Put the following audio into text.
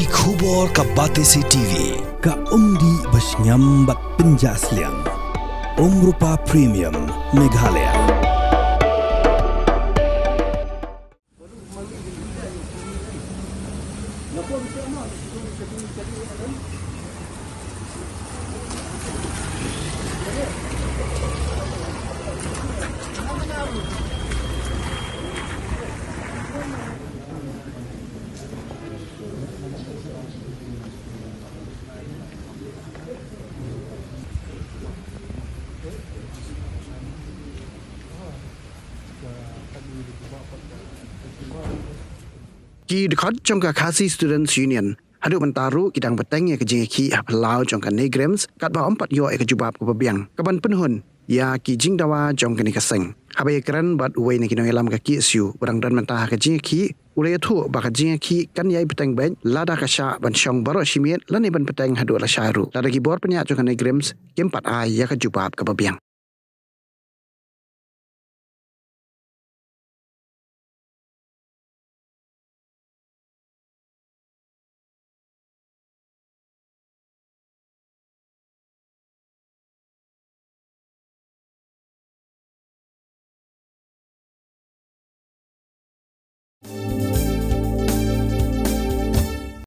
Ki khubor ka Batesi TV. Ka umdi basnyambat penjaslian. Rupa Premium Meghalaya. Ki dekat Jingïakhih Students Union hadu mentaru kidang Bteng ke Jingïakhih halau jong kan Negrams kat ba 4 yo ke Jubab ke Biang kaban penhun ya ki jingdawa jong kan kaseng habai kran bat uai ni kinoelam ka ki siu barang dan mentah ke Jingïakhih ulai thu ba ka Jingïakhih kan yai Bteng ben lada ka sya ban syong baro shimiet lani ban Bteng hadu la syairu lada ki bor penya jong kan Negrams kempat ai ya ke Jubab ke Biang.